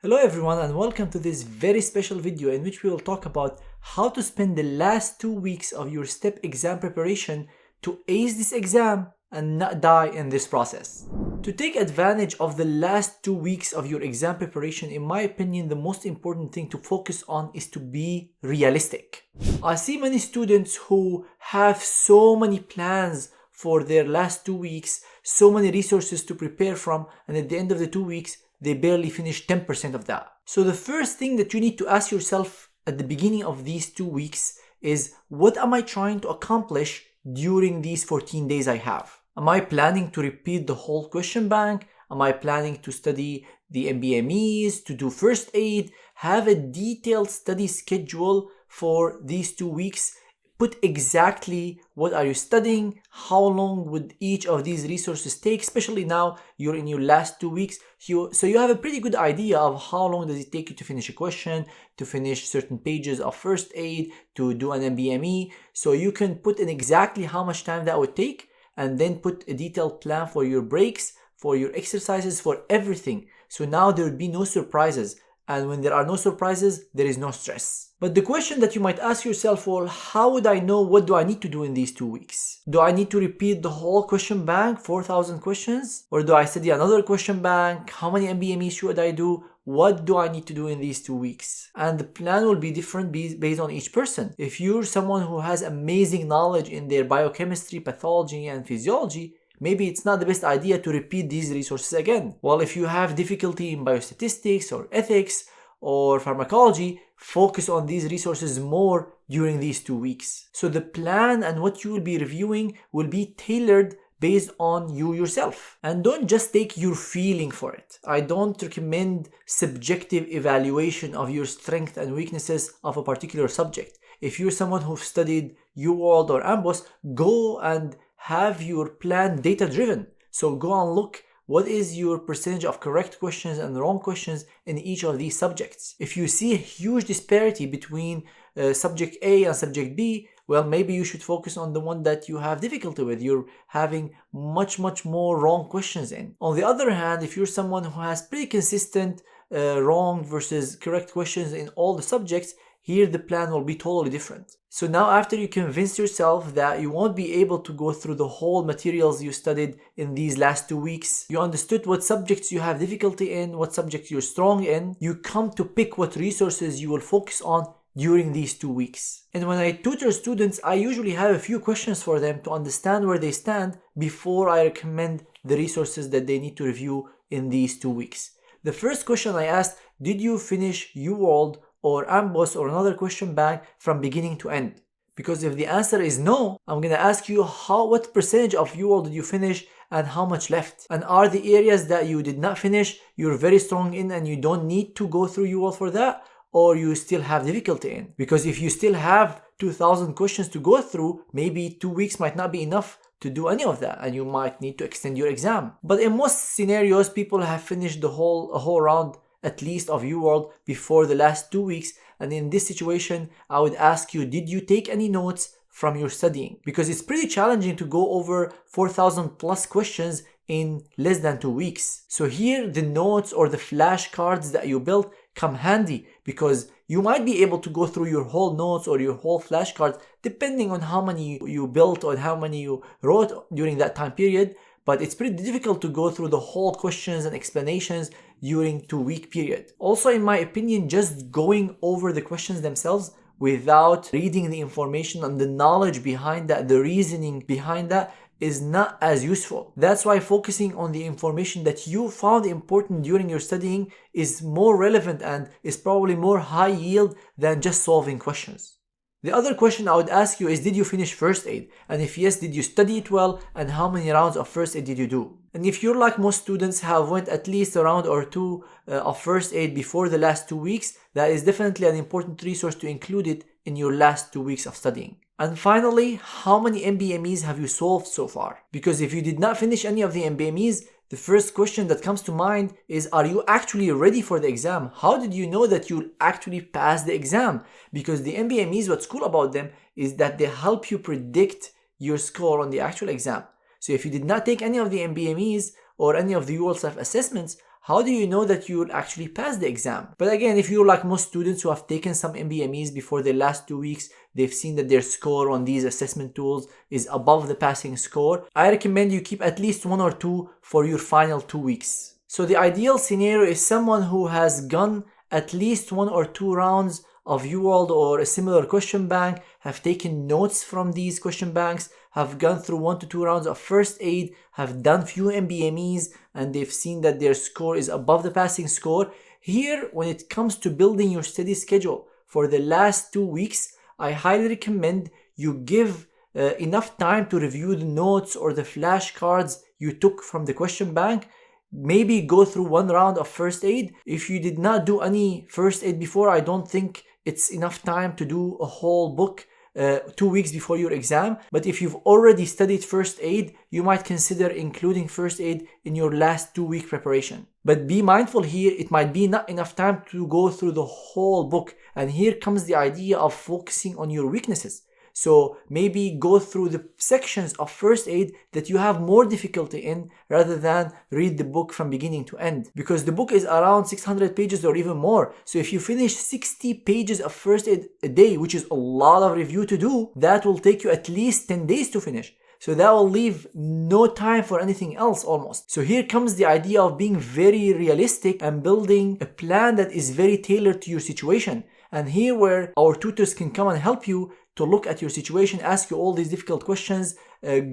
Hello everyone and welcome to this very special video in which we will talk about how to spend the last 2 weeks of your STEP exam preparation to ace this exam and not die in this process. To take advantage of the last 2 weeks of your exam preparation, in my opinion, the most important thing to focus on is to be realistic. I see many students who have so many plans for their last 2 weeks, so many resources to prepare from, and at the end of the 2 weeks, they barely finish 10% of that. So the first thing that you need to ask yourself at the beginning of these 2 weeks is, what am I trying to accomplish during these 14 days I have? Am I planning to repeat the whole question bank? Am I planning to study the NBMEs, to do first aid? Have a detailed study schedule for these 2 weeks. Put exactly what are you studying, how long would each of these resources take, especially now you're in your last 2 weeks. So you have a pretty good idea of how long does it take you to finish a question, to finish certain pages of first aid, to do an NBME. So you can put in exactly how much time that would take and then put a detailed plan for your breaks, for your exercises, for everything. So now there would be no surprises. And when there are no surprises, there is no stress. But the question that you might ask yourself, well, how would I know what do I need to do in these 2 weeks? Do I need to repeat the whole question bank, 4,000 questions? Or do I study another question bank? How many NBMEs should I do? What do I need to do in these 2 weeks? And the plan will be different based on each person. If you're someone who has amazing knowledge in their biochemistry, pathology, and physiology, maybe it's not the best idea to repeat these resources again. Well, if you have difficulty in biostatistics or ethics or pharmacology, focus on these resources more during these 2 weeks. So the plan and what you will be reviewing will be tailored based on you yourself. And don't just take your feeling for it. I don't recommend subjective evaluation of your strengths and weaknesses of a particular subject. If you're someone who's studied UWorld or AMBOSS, go and have your plan data driven. So go and look what is your percentage of correct questions and wrong questions in each of these subjects. If you see a huge disparity between subject A and subject B, well, maybe you should focus on the one that you have difficulty with. You're having much more wrong questions in. On the other hand, if you're someone who has pretty consistent wrong versus correct questions in all the subjects, here the plan will be totally different. So now after you convince yourself that you won't be able to go through the whole materials you studied in these last 2 weeks, you understood what subjects you have difficulty in, what subjects you're strong in, you come to pick what resources you will focus on during these 2 weeks. And when I tutor students, I usually have a few questions for them to understand where they stand before I recommend the resources that they need to review in these 2 weeks. The first question I asked, did you finish UWorld or AMBOSS or another question bank from beginning to end? Because if the answer is no, I'm going to ask you what percentage of UWorld did you finish and how much left? And are the areas that you did not finish you're very strong in and you don't need to go through UWorld for that, or you still have difficulty in? Because if you still have 2,000 questions to go through, maybe 2 weeks might not be enough to do any of that and you might need to extend your exam. But in most scenarios, people have finished a whole round at least of UWorld before the last 2 weeks. And in this situation, I would ask you, did you take any notes from your studying? Because it's pretty challenging to go over 4,000 plus questions in less than 2 weeks. So here the notes or the flashcards that you built come handy, because you might be able to go through your whole notes or your whole flashcards depending on how many you built or how many you wrote during that time period. But it's pretty difficult to go through the whole questions and explanations during 2 week period. Also, in my opinion, just going over the questions themselves without reading the information and the knowledge behind that, the reasoning behind that, is not as useful. That's why focusing on the information that you found important during your studying is more relevant and is probably more high yield than just solving questions. The other question I would ask you is, did you finish first aid? And if yes, did you study it well? And how many rounds of first aid did you do? And if you're like most students have went at least a round or two of first aid before the last 2 weeks, that is definitely an important resource to include it in your last 2 weeks of studying. And finally, how many NBMEs have you solved so far? Because if you did not finish any of the NBMEs, the first question that comes to mind is, are you actually ready for the exam? How did you know that you'll actually pass the exam? Because the NBMEs, what's cool about them is that they help you predict your score on the actual exam. So if you did not take any of the NBMEs or any of the UWorld self-assessments, how do you know that you will actually pass the exam? But again, if you're like most students who have taken some NBMEs before the last 2 weeks, they've seen that their score on these assessment tools is above the passing score, I recommend you keep at least 1 or 2 for your final 2 weeks. So the ideal scenario is someone who has gone at least 1 or 2 rounds of UWorld or a similar question bank, have taken notes from these question banks, have gone through 1 to 2 rounds of first aid, have done few NBMEs, and they've seen that their score is above the passing score. Here, when it comes to building your study schedule for the last 2 weeks, I highly recommend you give enough time to review the notes or the flashcards you took from the question bank. Maybe go through 1 round of first aid. If you did not do any first aid before, I don't think it's enough time to do a whole book 2 weeks before your exam. But if you've already studied first aid, you might consider including first aid in your last 2-week preparation. But be mindful here, it might be not enough time to go through the whole book. And here comes the idea of focusing on your weaknesses. So maybe go through the sections of first aid that you have more difficulty in rather than read the book from beginning to end. Because the book is around 600 pages or even more. So if you finish 60 pages of first aid a day, which is a lot of review to do, that will take you at least 10 days to finish. So that will leave no time for anything else almost. So here comes the idea of being very realistic and building a plan that is very tailored to your situation. And here where our tutors can come and help you to look at your situation, ask you all these difficult questions,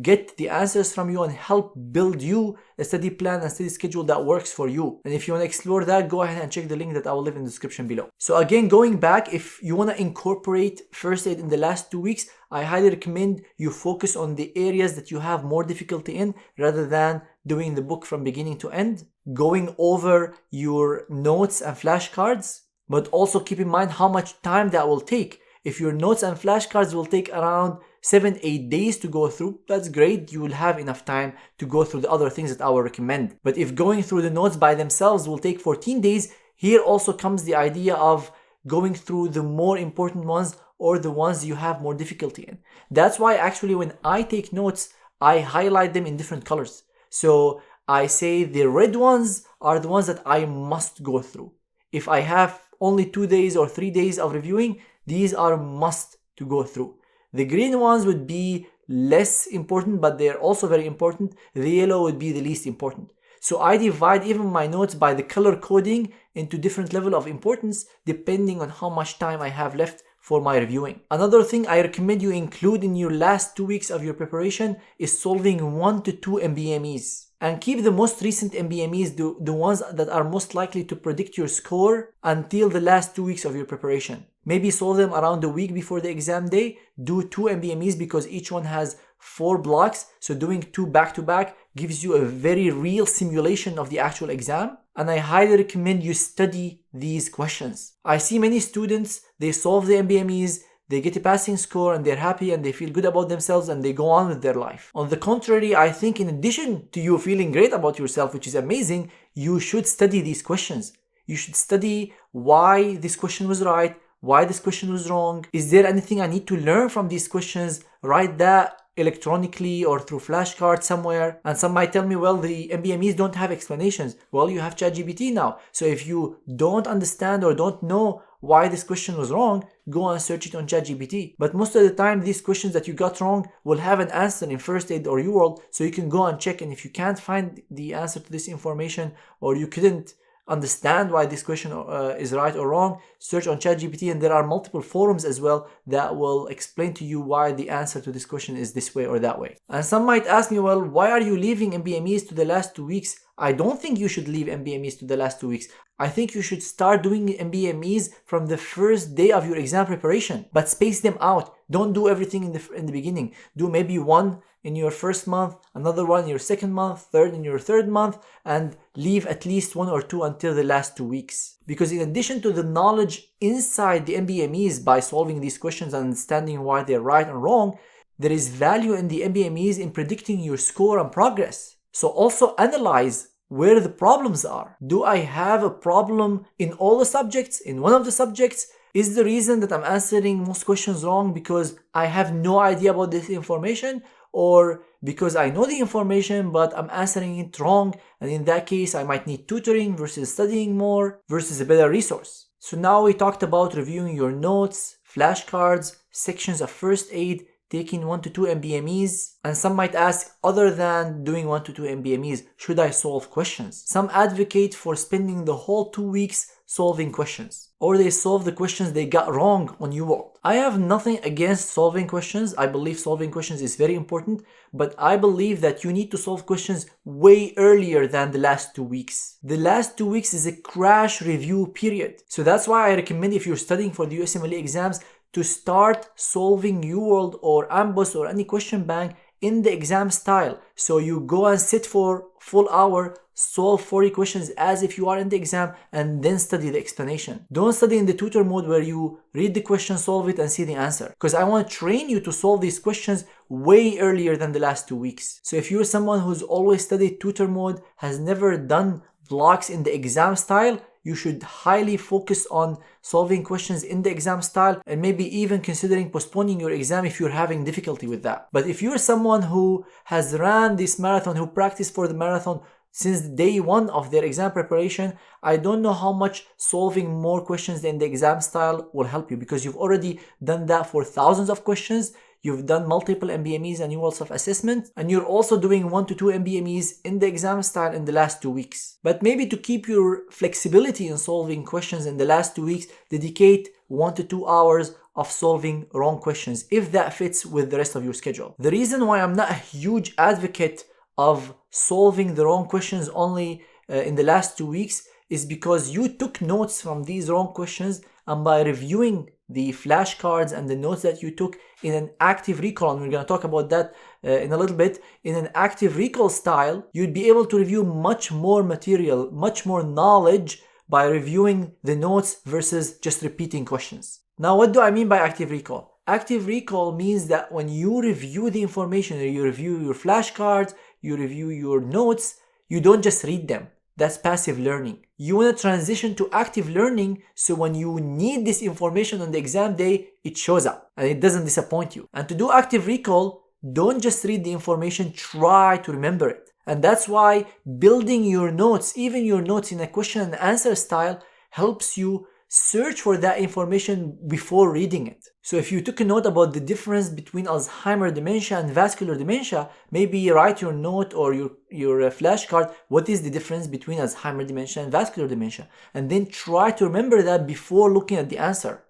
get the answers from you, and help build you a study plan and study schedule that works for you. And if you want to explore that, go ahead and check the link that I will leave in the description below. So again, going back, if you want to incorporate first aid in the last 2 weeks, I highly recommend you focus on the areas that you have more difficulty in rather than doing the book from beginning to end, going over your notes and flashcards, but also keep in mind how much time that will take. If your notes and flashcards will take around 7-8 days to go through, that's great. You will have enough time to go through the other things that I will recommend. But if going through the notes by themselves will take 14 days, here also comes the idea of going through the more important ones or the ones you have more difficulty in. That's why actually when I take notes, I highlight them in different colors. So I say the red ones are the ones that I must go through. If I have only 2 days or 3 days of reviewing, these are must to go through. The green ones would be less important, but they're also very important. The yellow would be the least important. So I divide even my notes by the color coding into different level of importance depending on how much time I have left for my reviewing. Another thing I recommend you include in your last 2 weeks of your preparation is solving 1 to 2 NBMEs. And keep the most recent NBMEs, the ones that are most likely to predict your score, until the last 2 weeks of your preparation. Maybe solve them around a week before the exam day. Do 2 NBMEs because each one has 4 blocks. So doing 2 back to back gives you a very real simulation of the actual exam. And I highly recommend you study these questions. I see many students, they solve the NBMEs, they get a passing score and they're happy and they feel good about themselves and they go on with their life. On the contrary, I think in addition to you feeling great about yourself, which is amazing, you should study these questions. You should study why this question was right, why this question was wrong. Is there anything I need to learn from these questions? Write that electronically or through flashcards somewhere. And some might tell me, well, the NBMEs don't have explanations. Well, you have ChatGPT now. So if you don't understand or don't know why this question was wrong, go and search it on ChatGPT. But most of the time, these questions that you got wrong will have an answer in First Aid or UWorld, so you can go and check. And if you can't find the answer to this information, or you couldn't understand why this question is right or wrong, search on ChatGPT, and there are multiple forums as well that will explain to you why the answer to this question is this way or that way. And some might ask me, well, why are you leaving NBMEs to the last 2 weeks? I don't think you should leave NBMEs to the last 2 weeks. I think you should start doing NBMEs from the first day of your exam preparation, but space them out. Don't do everything in the beginning. Do maybe one in your first month, another one in your second month, third in your third month, and leave at least 1 or 2 until the last 2 weeks. Because in addition to the knowledge inside the NBMEs by solving these questions and understanding why they're right and wrong, there is value in the NBMEs in predicting your score and progress. So also analyze where the problems are. Do I have a problem in all the subjects, in one of the subjects? Is the reason that I'm answering most questions wrong because I have no idea about this information? or because I know the information but I'm answering it wrong, and in that case I might need tutoring versus studying more versus a better resource. So now we talked about reviewing your notes, flashcards, sections of first aid, taking 1 to 2 NBMEs, and some might ask, other than doing 1 to 2 NBMEs, should I solve questions? Some advocate for spending the whole 2 weeks solving questions, or they solve the questions they got wrong on UWorld. I have nothing against solving questions. I believe solving questions is very important, but I believe that you need to solve questions way earlier than the last 2 weeks. The last 2 weeks is a crash review period. So that's why I recommend, if you're studying for the USMLE exams, to start solving UWorld or AMBOSS or any question bank in the exam style. So you go and sit for full hour, solve 40 questions as if you are in the exam, and then study the explanation. Don't study in the tutor mode where you read the question, solve it, and see the answer. Because I want to train you to solve these questions way earlier than the last 2 weeks. So if you're someone who's always studied tutor mode, has never done blocks in the exam style, you should highly focus on solving questions in the exam style, and maybe even considering postponing your exam if you're having difficulty with that. But if you're someone who has ran this marathon, who practiced for the marathon since day one of their exam preparation, I don't know how much solving more questions in the exam style will help you, because you've already done that for thousands of questions. You've done multiple NBMEs and UWorld self-assessment, and you're also doing 1 to 2 NBMEs in the exam style in the last 2 weeks. But maybe to keep your flexibility in solving questions in the last 2 weeks, dedicate 1 to 2 hours of solving wrong questions, if that fits with the rest of your schedule. The reason why I'm not a huge advocate of solving the wrong questions only in the last 2 weeks is because you took notes from these wrong questions, and by reviewing the flashcards and the notes that you took in an active recall, and we're going to talk about that in a little bit, in an active recall style, you'd be able to review much more material, much more knowledge by reviewing the notes versus just repeating questions. Now, what do I mean by active recall? Active recall means that when you review the information, or you review your flashcards, you review your notes, you don't just read them. That's passive learning. You want to transition to active learning, so when you need this information on the exam day, it shows up and it doesn't disappoint you. And to do active recall, don't just read the information, try to remember it. And that's why building your notes, even your notes in a question and answer style, helps you search for that information before reading it. So if you took a note about the difference between Alzheimer's dementia and vascular dementia, maybe write your note or your flashcard, what is the difference between Alzheimer's dementia and vascular dementia? And then try to remember that before looking at the answer.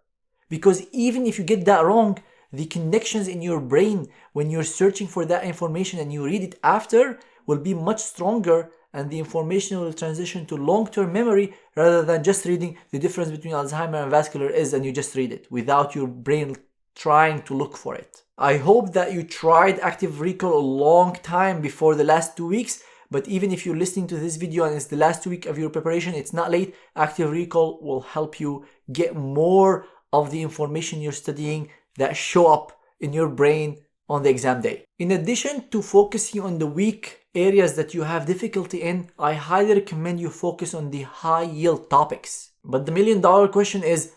Because even if you get that wrong, the connections in your brain when you're searching for that information and you read it after will be much stronger, and the information will transition to long-term memory rather than just reading the difference between Alzheimer and vascular and you just read it without your brain trying to look for it. I hope that you tried active recall a long time before the last 2 weeks, but even if you're listening to this video and it's the last 2 weeks of your preparation, it's not late. Active recall will help you get more of the information you're studying that show up in your brain on the exam day. In addition to focusing on the weak areas that you have difficulty in, I highly recommend you focus on the high yield topics. But the $1 million question is,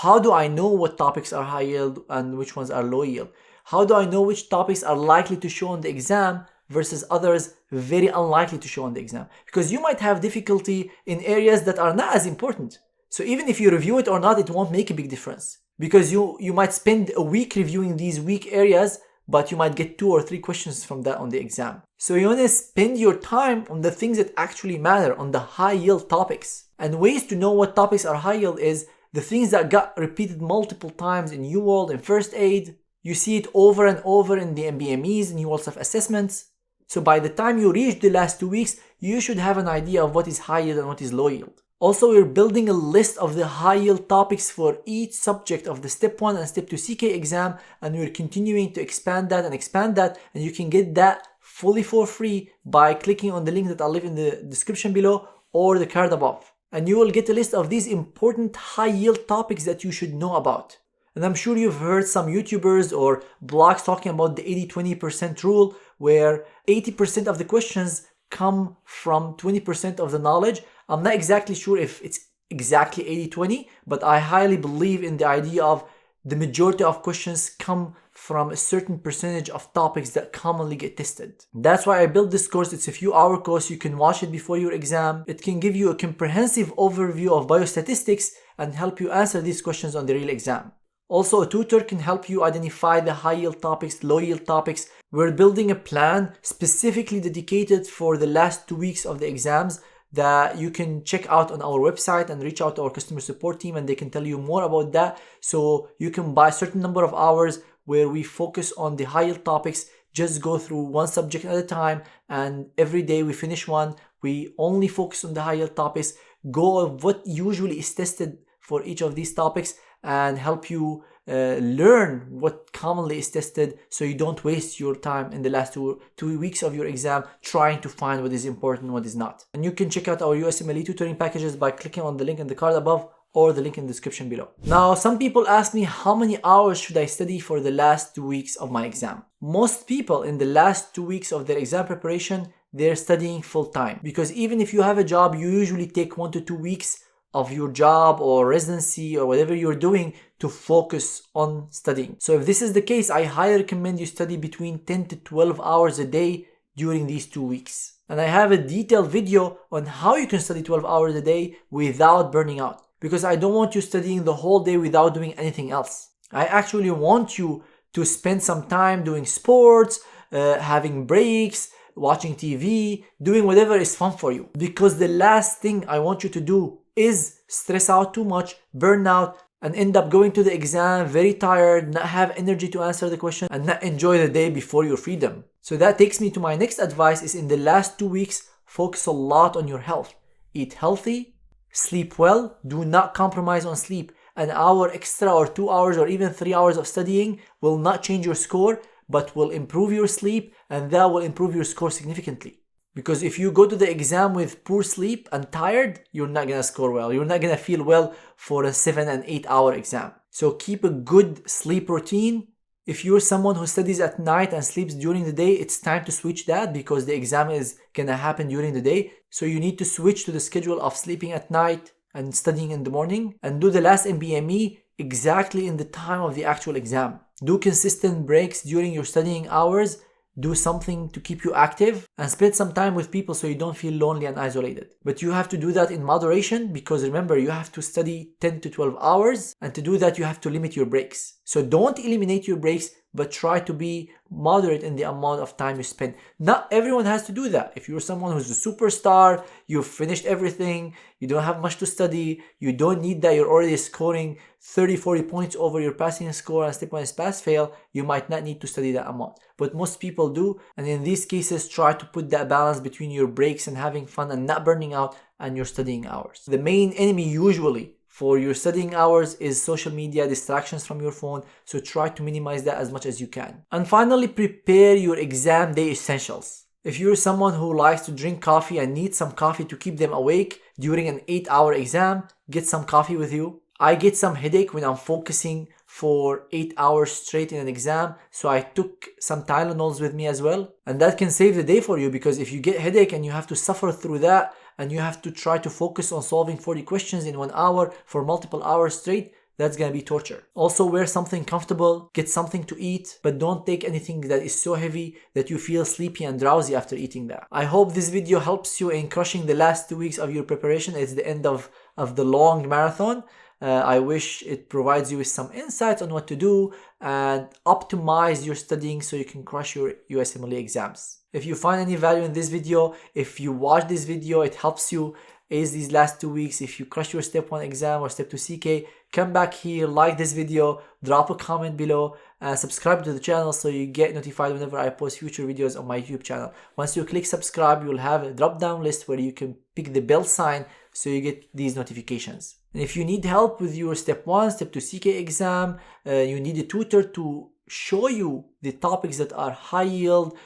how do I know what topics are high yield and which ones are low yield? How do I know which topics are likely to show on the exam versus others very unlikely to show on the exam? Because you might have difficulty in areas that are not as important. So even if you review it or not, it won't make a big difference. Because you might spend a week reviewing these weak areas, but you might get 2 or 3 questions from that on the exam. So you want to spend your time on the things that actually matter, on the high yield topics. And ways to know what topics are high yield is the things that got repeated multiple times in UWorld and first aid. You see it over and over in the NBMEs and UWorld self-assessments. So by the time you reach the last 2 weeks, you should have an idea of what is high yield and what is low yield. Also, we're building a list of the high yield topics for each subject of the Step 1 and Step 2 CK exam, and we're continuing to expand that, and you can get that fully for free by clicking on the link that I'll leave in the description below or the card above. And you will get a list of these important high yield topics that you should know about. And I'm sure you've heard some YouTubers or blogs talking about the 80-20% rule, where 80% of the questions come from 20% of the knowledge. I'm not exactly sure if it's exactly 80-20, but I highly believe in the idea of the majority of questions come from a certain percentage of topics that commonly get tested. That's why I built this course. It's a few hour course. You can watch it before your exam. It can give you a comprehensive overview of biostatistics and help you answer these questions on the real exam. Also, a tutor can help you identify the high yield topics, low yield topics. We're building a plan specifically dedicated for the last 2 weeks of the exams that you can check out on our website and reach out to our customer support team, and they can tell you more about that. So you can buy a certain number of hours where we focus on the high yield topics, just go through one subject at a time, and every day we finish one. We only focus on the high yield topics, go of what usually is tested for each of these topics, and help you learn what commonly is tested, so you don't waste your time in the last two weeks of your exam trying to find what is important and what is not. And you can check out our USMLE tutoring packages by clicking on the link in the card above or the link in the description below. Now, some people ask me, how many hours should I study for the last 2 weeks of my exam? Most people in the last 2 weeks of their exam preparation, they're studying full time, because even if you have a job, you usually take 1 to 2 weeks of your job or residency or whatever you're doing to focus on studying. So if this is the case, I highly recommend you study between 10 to 12 hours a day during these 2 weeks. And I have a detailed video on how you can study 12 hours a day without burning out, because I don't want you studying the whole day without doing anything else. I actually want you to spend some time doing sports, having breaks, watching TV, doing whatever is fun for you. Because the last thing I want you to do is stress out too much, burn out, and end up going to the exam very tired, not have energy to answer the question, and not enjoy the day before your freedom. So that takes me to my next advice is, in the last 2 weeks, focus a lot on your health. Eat healthy, sleep well, do not compromise on sleep. An hour extra or 2 hours or even 3 hours of studying will not change your score, but will improve your sleep, and that will improve your score significantly. Because if you go to the exam with poor sleep and tired, you're not gonna score well. You're not gonna feel well for a 7 and 8 hour exam. So keep a good sleep routine. If you're someone who studies at night and sleeps during the day, it's time to switch that, because the exam is gonna happen during the day. So you need to switch to the schedule of sleeping at night and studying in the morning, and do the last NBME exactly in the time of the actual exam. Do consistent breaks during your studying hours. Do something to keep you active, and spend some time with people so you don't feel lonely and isolated. But you have to do that in moderation, because remember, you have to study 10 to 12 hours, and to do that you have to limit your breaks. So don't eliminate your breaks, but try to be moderate in the amount of time you spend. Not everyone has to do that. If you're someone who's a superstar, you've finished everything, you don't have much to study, you don't need that, you're already scoring 30-40 points over your passing score and step 1 is pass fail, you might not need to study that amount. But most people do, and in these cases, try to put that balance between your breaks and having fun and not burning out and your studying hours. The main enemy usually for your studying hours is social media, distractions from your phone, so try to minimize that as much as you can. And finally, prepare your exam day essentials. If you're someone who likes to drink coffee and needs some coffee to keep them awake during an 8-hour exam, get some coffee with you. I get some headache when I'm focusing for 8 hours straight in an exam, so I took some Tylenols with me as well. And that can save the day for you, because if you get headache and you have to suffer through that, and you have to try to focus on solving 40 questions in 1 hour for multiple hours straight, that's gonna be torture. Also, wear something comfortable, get something to eat, but don't take anything that is so heavy that you feel sleepy and drowsy after eating that. I hope this video helps you in crushing the last 2 weeks of your preparation. It's the end of the long marathon. I wish it provides you with some insights on what to do and optimize your studying so you can crush your USMLE exams. If you find any value in this video, if you watch this video, it helps you ace these last 2 weeks. If you crush your step 1 exam or step 2 CK, come back here, like this video, drop a comment below, and subscribe to the channel so you get notified whenever I post future videos on my YouTube channel. Once you click subscribe, you'll have a drop down list where you can pick the bell sign so you get these notifications. And if you need help with your step 1, step 2 CK exam, you need a tutor to show you the topics that are high yield,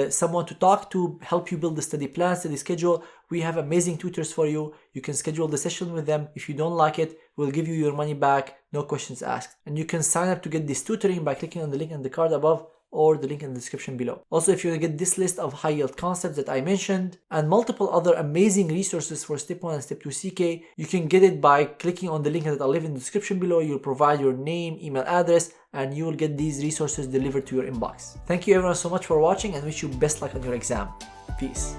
someone to talk to, help you build the study plan, study schedule, we have amazing tutors for you. You can schedule the session with them. If you don't like it, we'll give you your money back, no questions asked. And you can sign up to get this tutoring by clicking on the link in the card above or the link in the description below. Also, if you want to get this list of high yield concepts that I mentioned and multiple other amazing resources for Step 1 and Step 2 CK, you can get it by clicking on the link that I'll leave in the description below. You'll provide your name, email address, and you will get these resources delivered to your inbox. Thank you everyone so much for watching and wish you best luck on your exam. Peace.